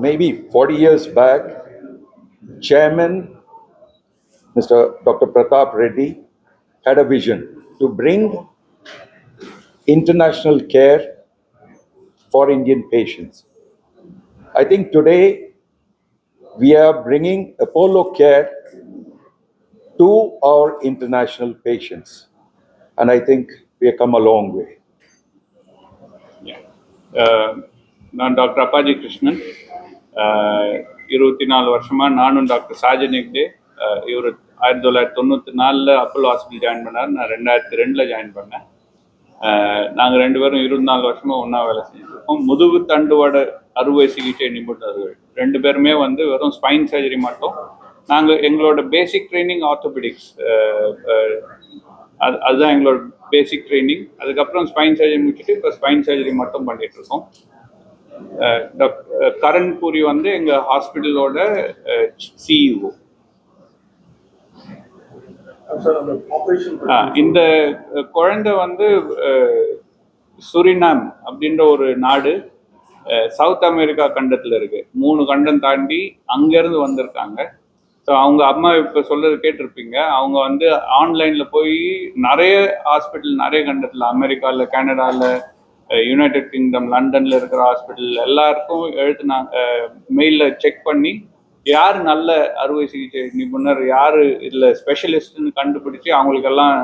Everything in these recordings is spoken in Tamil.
maybe 40 years back, Chairman Mr. Dr. Pratap Reddy had a vision to bring international care for Indian patients. I think today we are bringing Apollo care to our international patients. And I think we have come a long way. நான் டாக்டர் அப்பாஜி கிருஷ்ணன். 24 வருஷமாக நானும் டாக்டர் சாஜன் ஹெக்டே. இவர் 1994 அப்போலோ ஹாஸ்பிட்டல் ஜாயின் பண்ணார். நான் 2002 ஜாயின் பண்ணேன். நாங்கள் 2 பேரும் 24 வருஷமாக ஒன்றா வேலை செஞ்சுருக்கோம். முதுகு தண்டுவட அறுவை சிகிச்சை நிபுணர்கள் 2 பேருமே வெறும் ஸ்பைன் சர்ஜரி மட்டும். நாங்கள் எங்களோட பேசிக் ட்ரைனிங் ஆர்த்தோபெடிக்ஸ், அதுதான் எங்களோட பேசிக் ட்ரைனிங். அதுக்கப்புறம் ஸ்பைன் சர்ஜரி முடிச்சுட்டு இப்போ ஸ்பைன் சர்ஜரி மட்டும் பண்ணிட்டு இருக்கோம். கரண் பூரி எங்கள் ஹாஸ்பிட்டலோட சிஇஓ. இந்த குழந்தை சுரினாம் அப்படின்ற ஒரு நாடு சவுத் அமெரிக்கா கண்டத்தில் இருக்கு. 3 கண்டம் தாண்டி அங்கேருந்து வந்திருக்காங்க. ஸோ அவங்க அம்மா இப்போ சொல்றது கேட்டிருப்பீங்க. அவங்க ஆன்லைனில் போய் நிறைய ஹாஸ்பிட்டல், நிறைய கண்டத்தில், அமெரிக்காவில், கனடாவில், யுனைடெட் கிங்டம், லண்டனில் இருக்கிற ஹாஸ்பிட்டல் எல்லாருக்கும் எழுத்துனாங்க. மெயிலில் செக் பண்ணி யார் நல்ல அறுவை சிகிச்சை நிபுணர், யார் இதில் ஸ்பெஷலிஸ்ட்னு கண்டுபிடிச்சி அவங்களுக்கெல்லாம்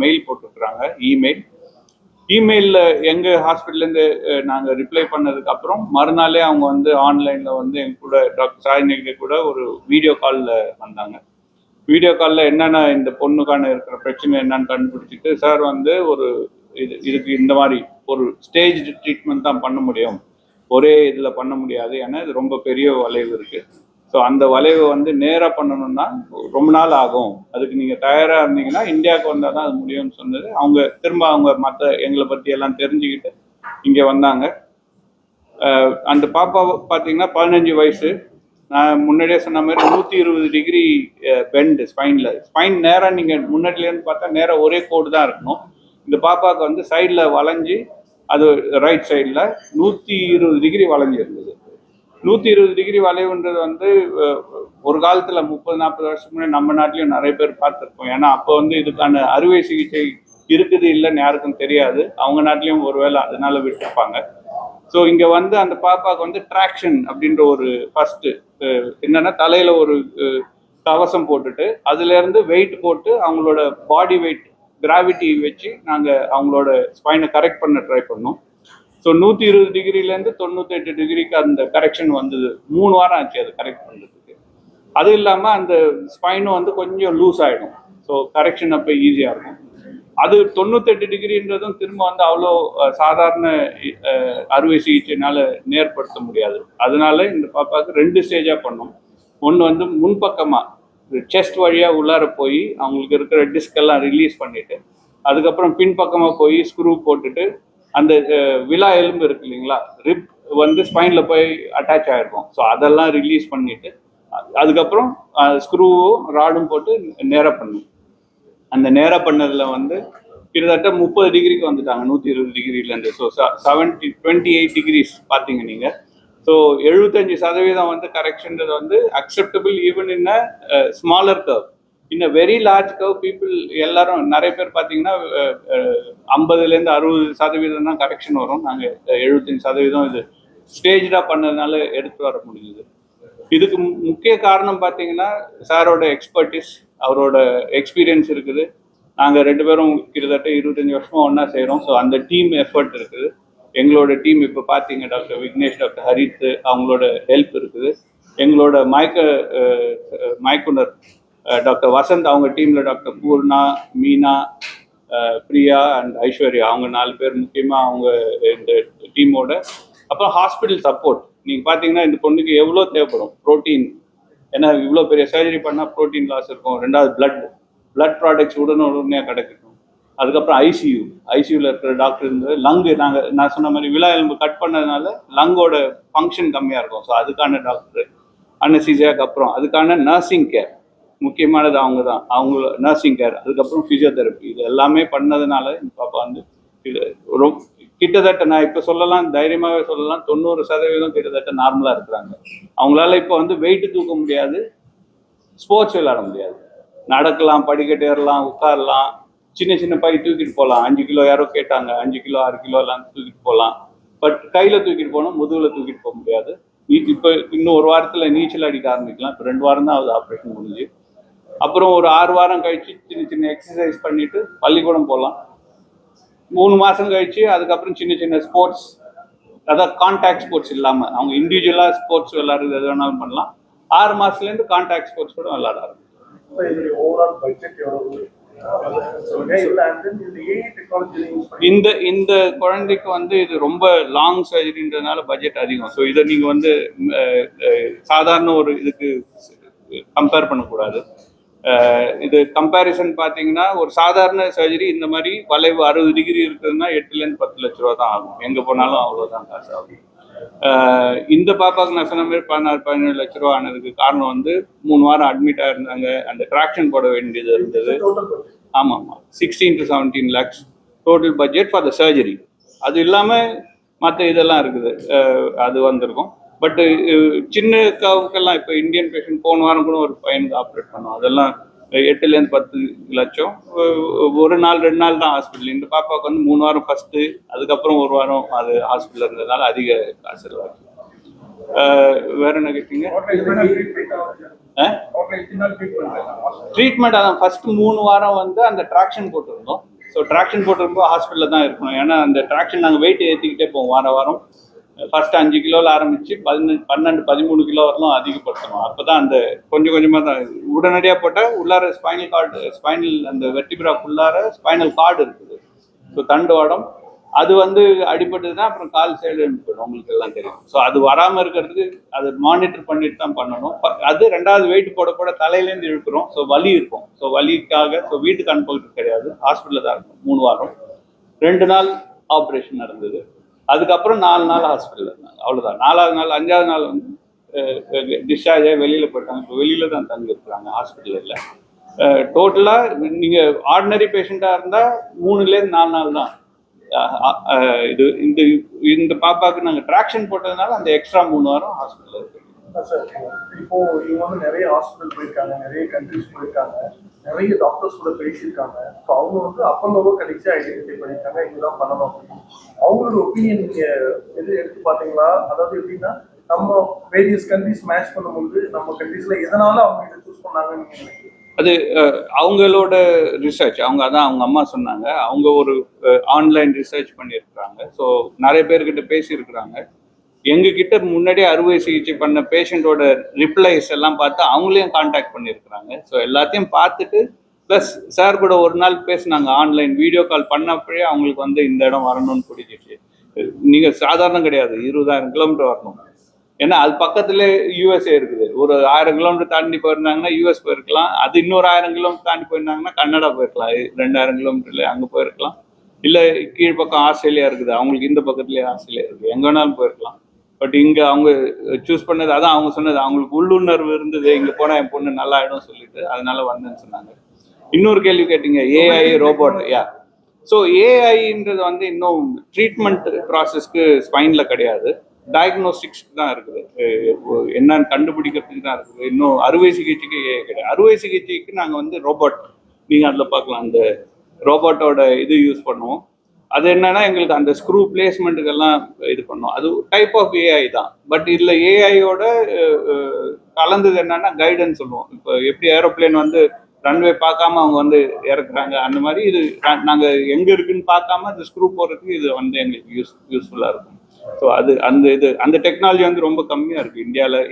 மெயில் போட்டுருக்குறாங்க. இமெயிலில் எங்கள் ஹாஸ்பிட்டல்லேருந்து நாங்கள் ரிப்ளை பண்ணதுக்கப்புறம் மறுநாளே அவங்க ஆன்லைனில் எங்க கூட டாக்டர் சாஜன் கூட ஒரு வீடியோ காலில் வந்தாங்க. வீடியோ காலில் என்னென்ன இந்த பொண்ணுக்கான இருக்கிற பிரச்சனை என்னன்னு கண்டுபிடிச்சிட்டு, சார் ஒரு இதுக்கு இந்த மாதிரி ஒரு ஸ்டேஜ் ட்ரீட்மெண்ட் தான் பண்ண முடியும், ஒரே இதில் பண்ண முடியாது, ஏன்னா இது ரொம்ப பெரிய வளைவு இருக்குது. ஸோ அந்த வளைவை நேராக பண்ணணும்னா ரொம்ப நாள் ஆகும், அதுக்கு நீங்கள் தயாராக இருந்தீங்கன்னா இந்தியாவுக்கு வந்தால் தான் அது முடியும்னு சொன்னது. அவங்க மற்ற எங்களை பற்றி எல்லாம் தெரிஞ்சுக்கிட்டு இங்கே வந்தாங்க. அந்த பாப்பா பார்த்தீங்கன்னா 15 வயசு. நான் முன்னாடியே சொன்ன மாதிரி 120 டிகிரி பெண்டு ஸ்பைன் நேராக நீங்கள் முன்னாடிலேருந்து பார்த்தா நேராக ஒரே கோடு தான் இருக்கணும். இந்த பாப்பாவுக்கு சைடில் வளைஞ்சி, அது ரைட் சைடில் 120 டிகிரி வளைஞ்சி இருந்தது. 120 டிகிரி வளைவுன்றது ஒரு காலத்தில் 30-40 வருஷத்துக்கு முன்னாடி நம்ம நாட்டிலையும் நிறைய பேர் பார்த்துருக்கோம். ஏன்னா அப்போ இதுக்கான அறுவை சிகிச்சை இருக்குது இல்லைன்னு யாருக்கும் தெரியாது. அவங்க நாட்டிலையும் ஒருவேளை அதனால விட்டுருப்பாங்க. ஸோ இங்கே அந்த பாப்பாவுக்கு ட்ராக்ஷன் அப்படின்ற ஒரு ஃபர்ஸ்ட் என்னன்னா, தலையில் ஒரு கவசம் போட்டுட்டு அதுலேருந்து வெயிட் போட்டு அவங்களோட பாடி வெயிட் கிராவிட்டி வச்சு நாங்கள் அவங்களோட ஸ்பைனை கரெக்ட் பண்ண ட்ரை பண்ணோம். ஸோ 120 டிகிரிலேருந்து 98 டிகிரிக்கு அந்த கரெக்ஷன் வந்தது. 3 வாரம் ஆச்சு அது கரெக்ட் பண்ணுறதுக்கு. அது இல்லாமல் அந்த ஸ்பைனும் கொஞ்சம் லூஸ் ஆகிடும். ஸோ கரெக்ஷன் அப்போ ஈஸியாக இருக்கும். அது 98 டிகிரின்றதும் திரும்ப அவ்வளோ சாதாரண அறுவை சிகிச்சைனால நேர்படுத்த முடியாது. அதனால இந்த பாப்பாவுக்கு 2 ஸ்டேஜாக பண்ணோம். ஒன்று முன்பக்கமாக செஸ்ட் வழியாக உள்ளார போய் அவங்களுக்கு இருக்கிற டிஸ்கெல்லாம் ரிலீஸ் பண்ணிவிட்டு, அதுக்கப்புறம் பின்பக்கமாக போய் ஸ்க்ரூ போட்டுட்டு, அந்த விலா எலும்பு இருக்கு இல்லைங்களா, ரிப் ஸ்பைனில் போய் அட்டாச் ஆகிருக்கும். ஸோ அதெல்லாம் ரிலீஸ் பண்ணிவிட்டு அதுக்கப்புறம் ஸ்க்ரூவும் ராடும் போட்டு நேராக பண்ணும். அந்த நேராக பண்ணதில் கிட்டத்தட்ட 30 டிகிரிக்கு வந்துட்டாங்க 120 டிகிரிலேருந்து. ஸோ 28 டிகிரிஸ் பார்த்தீங்க நீங்கள். ஸோ 75% கரெக்ஷன்றது acceptable even in a smaller curve. In a very large curve people எல்லாரும் நிறைய பேர் பார்த்தீங்கன்னா 50லேருந்து 60% தான் கரெக்ஷன் வரும். நாங்கள் 75% இது ஸ்டேஜாக பண்ணதுனால எடுத்து வர முடியுது. இதுக்கு முக்கிய காரணம் பார்த்தீங்கன்னா சாரோட எக்ஸ்பர்டிஸ், அவரோட எக்ஸ்பீரியன்ஸ் இருக்குது. நாங்கள் 2 பேரும் கிட்டத்தட்ட 25 வருஷமாக ஒன்றா செய்கிறோம். ஸோ அந்த டீம் எஃபர்ட் இருக்குது. எங்களோட டீம் இப்போ பார்த்தீங்க டாக்டர் விக்னேஷ், டாக்டர் ஹரித், அவங்களோட ஹெல்ப் இருக்குது. எங்களோட மயக்குனர் டாக்டர் வசந்த், அவங்க டீமில் டாக்டர் பூர்ணா, மீனா, பிரியா அண்ட் ஐஸ்வர்யா, அவங்க 4 பேர் முக்கியமாக அவங்க இந்த டீமோட. அப்புறம் ஹாஸ்பிட்டல் சப்போர்ட். நீங்கள் பார்த்தீங்கன்னா இந்த பொண்ணுக்கு எவ்வளோ தேவைப்படும் ப்ரோட்டீன், ஏன்னா இவ்வளோ பெரிய சர்ஜரி பண்ணால் ப்ரோட்டீன் லாஸ் இருக்கும். 2வது பிளட் ப்ராடக்ட்ஸ் உடனடியாக கிடைக்கணும். அதுக்கப்புறம் ஐசியூவில் இருக்கிற டாக்டர் இருந்து நான் சொன்ன மாதிரி விலா எலும்பு கட் பண்ணதுனால லங்கோட ஃபங்க்ஷன் கம்மியாக இருக்கும். ஸோ அதுக்கான டாக்டர் அனஸ்தீசியாவுக்கு அப்புறம் அதுக்கான நர்சிங் கேர், முக்கியமானது அவங்க தான். அவங்க நர்சிங் கேர், அதுக்கப்புறம் ஃபிசியோதெரப்பி, இது எல்லாமே பண்ணதுனால இந்த பாப்பா இது கிட்டத்தட்ட நான் இப்போ சொல்லலாம், தைரியமாகவே சொல்லலாம், 90% கிட்டத்தட்ட நார்மலாக இருக்கிறாங்க. அவங்களால இப்போ வந்து வெயிட் தூக்க முடியாது, ஸ்போர்ட்ஸ் விளையாட முடியாது. நடக்கலாம், படிக்கட்டு ஏறலாம், உட்காரலாம், சின்ன சின்ன பை தூக்கிட்டு போகலாம். 5 கிலோ யாரோ கேட்டாங்க, 5 கிலோ 6 கிலோ எல்லாம் தூக்கிட்டு போகலாம். பட் கையில் தூக்கிட்டு போகணும், முதுகில் தூக்கிட்டு போக முடியாது. இப்போ இன்னும் ஒரு வாரத்தில் நீச்சல் அடிக்க ஆரம்பிக்கலாம். இப்போ 2 வாரம் தான் ஆகுது ஆப்ரேஷன் முடிஞ்சு. அப்புறம் ஒரு 6 வாரம் கழிச்சு சின்ன சின்ன எக்ஸசைஸ் பண்ணிட்டு பள்ளிக்கூடம் போகலாம். 3 மாதம் கழிச்சு அதுக்கப்புறம் சின்ன சின்ன ஸ்போர்ட்ஸ், அதாவது கான்டாக்ட் ஸ்போர்ட்ஸ் இல்லாமல் அவங்க இண்டிவிஜுவலாக ஸ்போர்ட்ஸ் விளையாடுறது எது வேணாலும் பண்ணலாம். 6 மாதத்துலேருந்து கான்டாக்ட் ஸ்போர்ட்ஸ் கூட விளையாட ஆரம்பிக்கும். ஓவரால் பட்ஜெட் எவ்வளவு இந்த இந்த குழந்தைக்கு வந்து இது ரொம்ப லாங் சர்ஜரின்றதுனால பட்ஜெட் அதிகம். ஸோ இதை நீங்கள் வந்து சாதாரண ஒரு இதுக்கு கம்பேர் பண்ணக்கூடாது. இது கம்பேரிசன் பார்த்தீங்கன்னா ஒரு சாதாரண சர்ஜரி இந்த மாதிரி வளைவு 60 டிகிரி இருக்குதுன்னா 8 to 10 லட்ச ரூபா தான் ஆகும். எங்கே போனாலும் அவ்வளோதான் காசு ஆகும். இந்த பாப்பாவுக்கு நான் சொன்ன மாதிரி 16-17 லட்ச ரூபா ஆனதுக்கு காரணம் வந்து 3 வாரம் அட்மிட் ஆயிருந்தாங்க, அந்த ட்ராக்ஷன் போட வேண்டியது இருந்தது. ஆமாம் ஆமாம், 16 to 17 lakhs total budget for the surgery. அது இல்லாமல் மற்ற இதெல்லாம் இருக்குது, அது வந்திருக்கும். பட் சின்ன காவுக்கெல்லாம் இப்போ இந்தியன் பேஷண்ட் போன வாரம் கூட ஒரு பையனுக்கு ஆப்ரேட் பண்ணோம். அதெல்லாம் 8 to 10 லட்சம். ஒரு நாள் 2 நாள் தான் ஹாஸ்பிட்டல். இந்த பாப்பாவுக்கு வந்து 3 வாரம் ஃபர்ஸ்ட்டு, அதுக்கப்புறம் ஒரு வாரம் அது ஹாஸ்பிட்டல் இருந்ததுனால அதிக காசு இருக்கு. வேற என்ன கேட்டீங்க? ட்ரீட்மெண்ட் அதான் ஃபர்ஸ்ட் 3 வாரம் வந்து அந்த ட்ராக்ஷன் போட்டிருந்தோம். ஸோ ட்ராக்ஷன் போட்டிருந்தோம் ஹாஸ்பிட்டலில் தான் இருக்கணும். ஏன்னா அந்த ட்ராக்ஷன் நாங்கள் வெயிட் ஏற்றிக்கிட்டே போவோம் வாரம். ஃபர்ஸ்ட் 5 கிலோவில் ஆரம்பிச்சு 12-13 கிலோ வரலாம் அதிகப்படுத்தணும். அப்போ தான் அந்த கொஞ்சம் கொஞ்சமாக தான் உடனடியாக போட்டால் உள்ளார ஸ்பைனல் அந்த வெர்டிபிராக்குள்ளார ஸ்பைனல் கார்டு இருக்குது. ஸோ தண்டுவாடம் அது வந்து அடிபட்டதுன்னா அப்புறம் கால் சைடு போயிடும், உங்களுக்கு எல்லாம் தெரியும். ஸோ அது வராமல் இருக்கிறதுக்கு அது மானிட்டர் பண்ணிட்டு தான் பண்ணணும். அது 2வது வெயிட் போட தலையிலேருந்து இழுக்கிறோம். ஸோ வலி இருக்கும். ஸோ வலிக்காக வீட்டுக்கு அனுப்புறது கிடையாது, ஹாஸ்பிட்டலில் தான் இருக்கும். 3 வாரம் 2 நாள் ஆப்ரேஷன் நடந்தது. அதுக்கப்புறம் 4 நாள் ஹாஸ்பிட்டலில் இருந்தாங்க. அவ்வளோதான். 4வது நாள் 5வது நாள் வந்து டிஸ்சார்ஜ் ஆகி வெளியில் போயிட்டாங்க. இப்போ வெளியில் தான் தங்கி இருக்கிறாங்க, ஹாஸ்பிட்டலில். டோட்டலாக நீங்கள் ஆர்டினரி பேஷண்ட்டாக இருந்தால் 3-4 நாள் தான். இது இந்த பாப்பாவுக்கு நாங்கள் ட்ராக்ஷன் போட்டதுனால அந்த எக்ஸ்ட்ரா 3 வாரம் ஹாஸ்பிட்டலில் இருக்கு. இப்போ இவங்க வந்து நிறைய ஹாஸ்பிட்டல் போயிருக்காங்க, நிறைய கண்ட்ரிஸ் போயிருக்காங்க, நிறைய டாக்டர்ஸ் கூட பேசியிருக்காங்க. ஸோ அவங்க வந்து அப்பல்லோவோ கடைசி ஐடென்டிஃபை பண்ணியிருக்காங்க, இதுதான் பண்ணணும் அப்படின்னு. அவங்களோட ஒப்பீனியன் நீங்க எடுத்து பார்த்தீங்களா? அதாவது எப்படின்னா நம்ம வேரியஸ் கண்ட்ரிஸ் மேட்ச் பண்ணும்போது நம்ம கண்ட்ரிஸ்ல எதனால அவங்க இதை சூஸ் பண்ணாங்கன்னு நீங்க நினைக்கிறீங்க? அது அவங்களோட ரிசர்ச். அவங்க அம்மா சொன்னாங்க, அவங்க ஒரு ஆன்லைன் ரிசர்ச் பண்ணியிருக்கிறாங்க. ஸோ நிறைய பேர்கிட்ட பேசியிருக்கிறாங்க. எங்ககிட்ட முன்னாடியே அறுவை சிகிச்சை பண்ண பேஷண்ட்டோட ரிப்ளைஸ் எல்லாம் பார்த்து அவங்களையும் கான்டாக்ட் பண்ணியிருக்கிறாங்க. ஸோ எல்லாத்தையும் பார்த்துட்டு ப்ளஸ் சார் கூட ஒரு நாள் பேசினாங்க, ஆன்லைன் வீடியோ கால் பண்ணப்பவே அவங்களுக்கு வந்து இந்த இடம் வரணும்னு பிடிச்சிச்சு. நீங்கள் சாதாரணம் கிடையாது, 20,000 கிலோமீட்டர் வரணும். ஏன்னா அது பக்கத்துல யூஎஸ்ஏ இருக்குது. ஒரு 1000 கிலோமீட்டர் தாண்டி போயிருந்தாங்கன்னா யூஎஸ் போயிருக்கலாம். அது இன்னொரு 1000 கிலோமீட்டர் தாண்டி போயிருந்தாங்கன்னா கனடா போயிருக்கலாம். 2000 கிலோமீட்டர்ல அங்கே போயிருக்கலாம். இல்லை கீழ்ப்பக்கம் ஆஸ்திரேலியா இருக்குது, அவங்களுக்கு இந்த பக்கத்துலேயே ஆஸ்திரேலியா இருக்குது, எங்கே வேணாலும் போயிருக்கலாம். பட் இங்கே அவங்க சூஸ் பண்ணது, அதான் அவங்க சொன்னது, அவங்களுக்கு உள்ளுணர்வு இருந்தது, இங்கே போனால் என் பொண்ணு நல்லா ஆகிடும் சொல்லிட்டு அதனால வந்தேன்னு சொன்னாங்க. இன்னொரு கேள்வி கேட்டீங்க, ஏஐ ரோபோட். ஸோ ஏஐன்றது வந்து இன்னும் ட்ரீட்மெண்ட் ப்ராசஸ்க்கு ஸ்பைனில் கிடையாது, டயக்னோஸ்டிக்ஸ்க்கு தான் இருக்குது, என்னன்னு கண்டுபிடிக்கிறதுக்கு தான் இருக்குது. இன்னும் அறுவை சிகிச்சைக்கு கிடையாது. அறுவை சிகிச்சைக்கு நாங்கள் வந்து ரோபோட், நீங்கள் அதில் பார்க்கலாம், அந்த ரோபோட்டோட இது யூஸ் பண்ணுவோம். அது என்னன்னா எங்களுக்கு அந்த ஸ்க்ரூ பிளேஸ்மெண்ட்டுக்கெல்லாம் இது பண்ணுவோம். அது டைப் ஆஃப் ஏஐ தான். பட் இதில் ஏஐயோட கலந்தது என்னன்னா கைடன்ஸ் சொல்லுவோம். இப்போ எப்படி ஏரோப்ளேன் வந்து ரன்வே பார்க்காம அவங்க வந்து இறக்குறாங்க, அந்த மாதிரி இது நாங்கள் எங்கே இருக்குன்னு பார்க்காம அந்த ஸ்க்ரூ போடுறதுக்கு இது வந்து எங்களுக்கு யூஸ்ஃபுல்லாக இருக்கும். ஸோ அது அந்த டெக்னாலஜி வந்து ரொம்ப கம்மியாக இருக்குது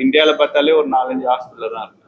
இந்தியாவில் பார்த்தாலே ஒரு 4-5 ஹாஸ்பிட்டலில் தான் இருக்குது.